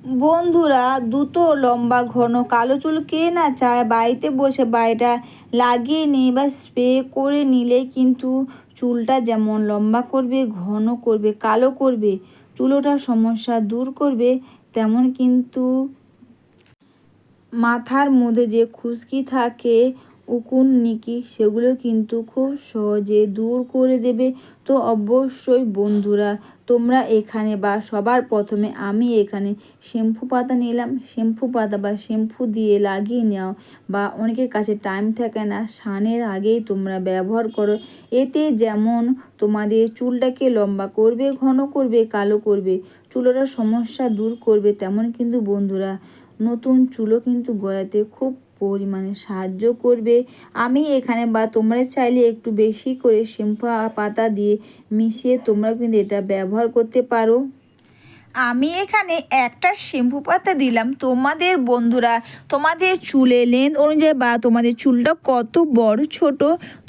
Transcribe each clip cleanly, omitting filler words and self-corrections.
বন্ধুরা, দ্রুত লম্বা ঘন কালো চুল কে না চায়? বাড়িতে বসে বাড়িটা লাগিয়ে নিয়ে বা স্প্রে করে নিলে কিন্তু চুলটা যেমন লম্বা করবে, ঘন করবে, কালো করবে, চুল ওঠার সমস্যা দূর করবে, তেমন কিন্তু মাথার মধ্যে যে খুশকি থাকে, উকুন নিকি, সেগুলো কিন্তু খুব সহজে দূর করে দেবে। তো অবশ্যই বন্ধুরা, তোমরা এখানে বা সবার প্রথমে আমি এখানে শ্যাম্পু পাতা নিলাম। শ্যাম্পু পাতা বা শ্যাম্পু দিয়ে লাগিয়ে নাও, বা অনেকের কাছে টাইম থাকে না, স্নানের আগেই তোমরা ব্যবহার করো। এতে যেমন তোমাদের চুলটাকে লম্বা করবে, ঘন করবে, কালো করবে, চুলের সমস্যা দূর করবে, তেমন কিন্তু বন্ধুরা নতুন চুলও কিন্তু গজাতে খুব পরিমাণে সাহায্য করবে। আমি এখানে বা তোমরা চাইলে একটু বেশি করে শ্যাম্পু পাতা দিয়ে মিশিয়ে তোমরা কিন্তু এটা ব্যবহার করতে পারো। আমি এখানে একটা শ্যাম্পু পাতা দিলাম। তোমাদের বন্ধুরা, তোমাদের চুলের লেন্থ অনুযায়ী বা তোমাদের চুলটা কত বড় ছোট,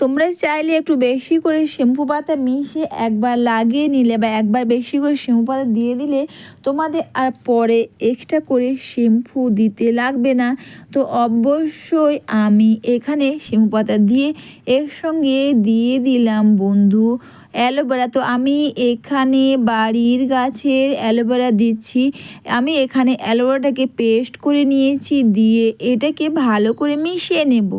তোমরা চাইলে একটু বেশি করে শ্যাম্পু পাতা মিশিয়ে একবার লাগিয়ে নিলে বা একবার বেশি করে শ্যাম্পু পাতা দিয়ে দিলে তোমাদের আর পরে এক্সট্রা করে শ্যাম্পু দিতে লাগবে না। তো অবশ্যই আমি এখানে শ্যাম্পু পাতা দিয়ে এর সঙ্গে দিয়ে দিলাম বন্ধু অ্যালোভেরা। তো আমি এখানে বাড়ির গাছের অ্যালোভেরা দিচ্ছি। আমি এখানে অ্যালোভেরাটাকে পেস্ট করে নিয়েছি, দিয়ে এটাকে ভালো করে মিশিয়ে নেব।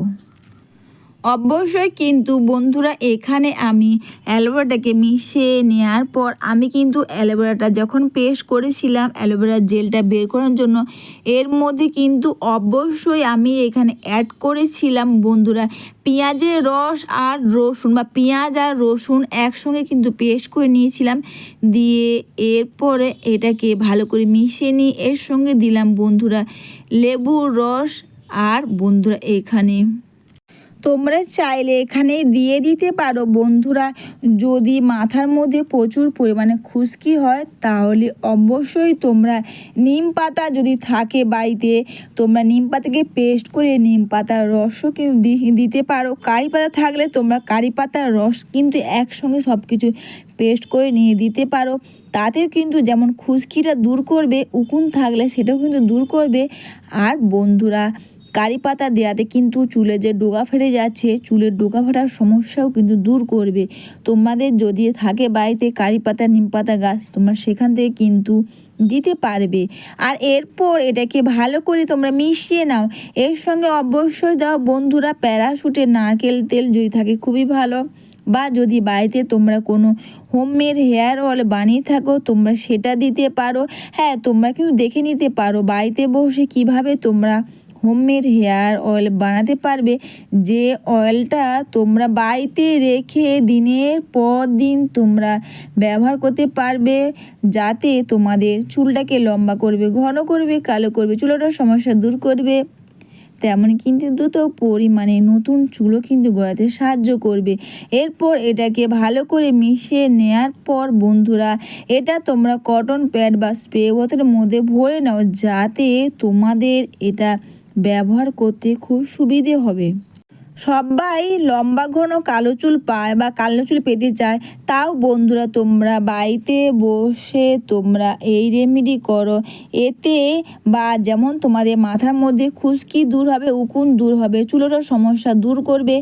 অবশ্যই কিন্তু বন্ধুরা, এখানে আমি অ্যালোভেরাটাকে মিশিয়ে নেওয়ার পর আমি কিন্তু অ্যালোভেরাটা যখন পেস্ট করেছিলাম অ্যালোভেরার জেলটা বের করার জন্য, এর মধ্যে কিন্তু অবশ্যই আমি এখানে অ্যাড করেছিলাম বন্ধুরা পেঁয়াজের রস আর রসুন, বা পেঁয়াজ আর রসুন একসঙ্গে কিন্তু পেস্ট করে নিয়েছিলাম। দিয়ে এরপরে এটাকে ভালো করে মিশিয়ে নিই। এর সঙ্গে দিলাম বন্ধুরা লেবুর রস, আর বন্ধুরা এখানে তোমরা চাইলে এখানে দিয়ে দিতে পারো বন্ধুরা, যদি মাথার মধ্যে প্রচুর পরিমাণে খুশকি হয় তাহলে অবশ্যই তোমরা নিম পাতা যদি থাকে বাড়িতে, তোমরা নিম পাতাকে পেস্ট করে নিম পাতার রসও কিন্তু দিতে পারো। কারি পাতা থাকলে তোমরা কারি পাতার রস কিন্তু একসঙ্গে সব কিছু পেস্ট করে নিয়ে দিতে পারো। তাতেও কিন্তু যেমন খুশকিটা দূর করবে, উকুন থাকলে সেটাও কিন্তু দূর করবে। আর বন্ধুরা, কারি পাতা দেওয়াতে কিন্তু চুলে যে ডোকা ফেটে যাচ্ছে, চুলের ডোকা ফেটার সমস্যাও কিন্তু দূর করবে। তোমাদের যদি থাকে বাড়িতে কারি পাতা, নিম পাতা গাছ, তোমরা সেখান থেকে কিন্তু দিতে পারবে। আর এরপর এটাকে ভালো করে তোমরা মিশিয়ে নাও। এর সঙ্গে অবশ্যই দাও বন্ধুরা প্যারাশুটের নারকেল তেল, যদি থাকে খুবই ভালো। বা যদি বাড়িতে তোমরা কোনো হোমমেড হেয়ার অয়েল বানিয়ে থাকো তোমরা সেটা দিতে পারো। হ্যাঁ, তোমরা কিন্তু দেখে নিতে পারো বাড়িতে বসে কিভাবে তোমরা হোমমেড হেয়ার অয়েল বানাতে পারবে, যে অয়েলটা তোমরা বাড়িতে রেখে দিনের পর দিন তোমরা ব্যবহার করতে পারবে, যাতে তোমাদের চুলটাকে লম্বা করবে, ঘন করবে, কালো করবে, চুলটার সমস্যা দূর করবে, তেমন কিন্তু দ্রুত পরিমাণে নতুন চুলও কিন্তু গজাতে সাহায্য করবে। এরপর এটাকে ভালো করে মিশিয়ে নেওয়ার পর বন্ধুরা, এটা তোমরা কটন প্যাড বা স্প্রে বোতলের মধ্যে ভরে নাও, যাতে তোমাদের এটা ব্যবহার করতে খুব সুবিধে হবে। সবাই লম্বা ঘন কালো চুল পায় বা কালো চুল পেতে চায়, তাও বন্ধুরা তোমরা বাড়িতে বসে তোমরা এই রেমেডি করো। এতে বা যেমন তোমাদের মাথার মধ্যে খুশকি দূর হবে, উকুন দূর হবে, চুলের সমস্যা দূর করবে,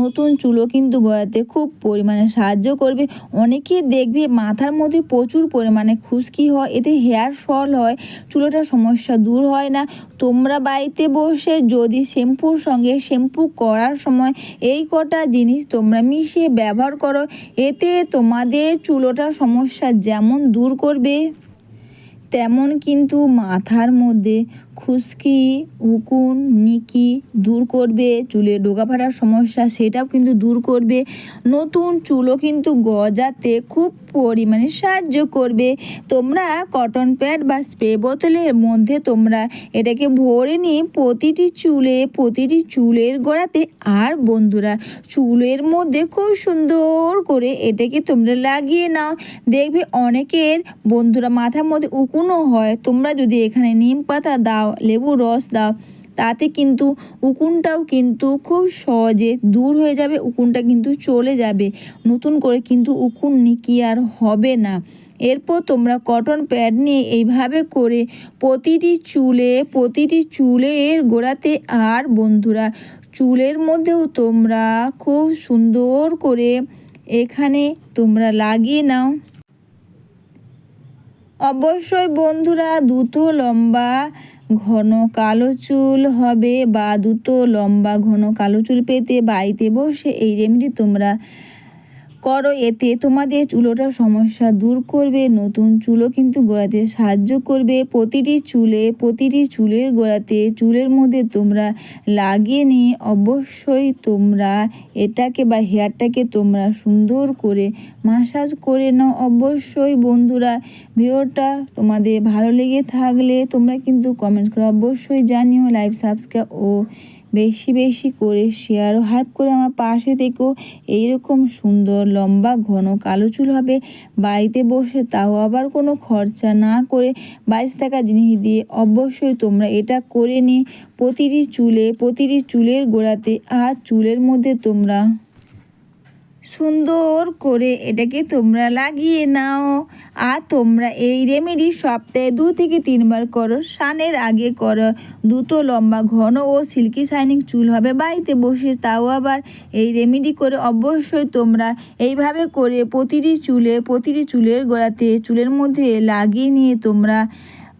নতুন চুলও কিন্তু গজাতে খুব পরিমাণে সাহায্য করবে। অনেকে দেখবে মাথার মধ্যে প্রচুর পরিমাণে খুশকি হয়, এতে হেয়ার ফল হয়, চুলের সমস্যা দূর হয় না। তোমরা বাড়িতে বসে যদি শ্যাম্পুর সঙ্গে শ্যাম্পু করার সময় এই কটা জিনিস তোমরা মিশিয়ে ব্যবহার করো, এতে তোমাদের চুল ওঠার সমস্যা যেমন দূর করবে, তেমন কিন্তু মাথার মধ্যে খুশকি, উকুন, নিকি দূর করবে, চুলে ডোকা ফাটার সমস্যা সেটাও কিন্তু দূর করবে, নতুন চুলও কিন্তু গজাতে খুব পরিমাণে সাহায্য করবে। তোমরা কটন প্যাড বা স্প্রে বোতলের মধ্যে তোমরা এটাকে ভরে নিয়ে প্রতিটি চুলের গোড়াতে, আর বন্ধুরা চুলের মধ্যে খুব সুন্দর করে এটাকে তোমরা লাগিয়ে নাও। দেখবে অনেকের বন্ধুরা মাথার মধ্যে উকুনও হয়, তোমরা যদি এখানে নিম পাতা দাও, লেবুর রস দাও, তাতে কিন্তু উকুনটাও কিন্তু খুব সহজে দূর হয়ে যাবে, উকুনটা কিন্তু চলে যাবে, নতুন করে কিন্তু উকুন নিকি আর হবে না। এরপর তোমরা কটন প্যাড নিয়ে এইভাবে করে প্রতিটি চুলের গোড়াতে, আর বন্ধুরা চুলের মধ্যেও তোমরা খুব সুন্দর করে এখানে তোমরা লাগিয়ে নাও। অবশ্যই বন্ধুরা দ্রুত লম্বা ঘন কালো চুল হবে বা দ্রুত লম্বা ঘন কালো চুল পেতে বাড়িতে বসে এই রেমেডি তোমরা করো। এতে তোমাদের চুলোটার সমস্যা দূর করবে, নতুন চুলও কিন্তু গড়াতে সাহায্য করবে। প্রতিটি চুলের গোড়াতে চুলের মধ্যে তোমরা লাগিয়ে নিয়ে অবশ্যই তোমরা এটাকে বা হেয়ারটাকে তোমরা সুন্দর করে মাসাজ করে নাও। অবশ্যই বন্ধুরা ভিডিওটা তোমাদের ভালো লেগে থাকলে তোমরা কিন্তু কমেন্ট করে অবশ্যই জানিও, লাইক সাবস্ক্রাইব ও বেশি করে শেয়ার ও হাইপ করে আমার পাশে থেকো। এইরকম সুন্দর লম্বা ঘন কালো চুল হবে বাড়িতে বসে, তাও আবার কোনো খরচা না করে 22 টাকা জিনিস দিয়ে। অবশ্যই তোমরা এটা করে নিয়ে প্রতিটি চুলের গোড়াতে আর চুলের মধ্যে তোমরা সুন্দর করে এটাকে তোমরা লাগিয়ে নাও। আর তোমরা এই রেমেডি সপ্তাহে 2 থেকে 3 বার করো, স্নানের আগে করো। দ্রুত লম্বা ঘন ও সিল্কি শাইনিং চুল হবে বাড়িতে বসে, তাও আবার এই রেমেডি করে। অবশ্যই তোমরা এইভাবে করে প্রতিটি চুলের গোড়াতে চুলের মধ্যে লাগিয়ে নিয়ে তোমরা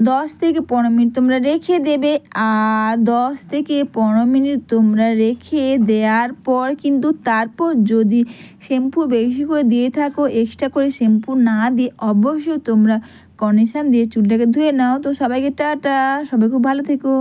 10 থেকে 15 মিনিট তোমরা রেখে দেবে। আর 10 থেকে 15 মিনিট তোমরা রেখে দেওয়ার পর কিন্তু তারপর যদি শ্যাম্পু বেশি করে দিয়ে থাকো, এক্সট্রা করে শ্যাম্পু না দিয়ে অবশ্যই তোমরা কন্ডিশনার দিয়ে চুলটাকে ধুয়ে নাও। তো সবাইকে টাটা, সবাই খুব ভালো থেকো।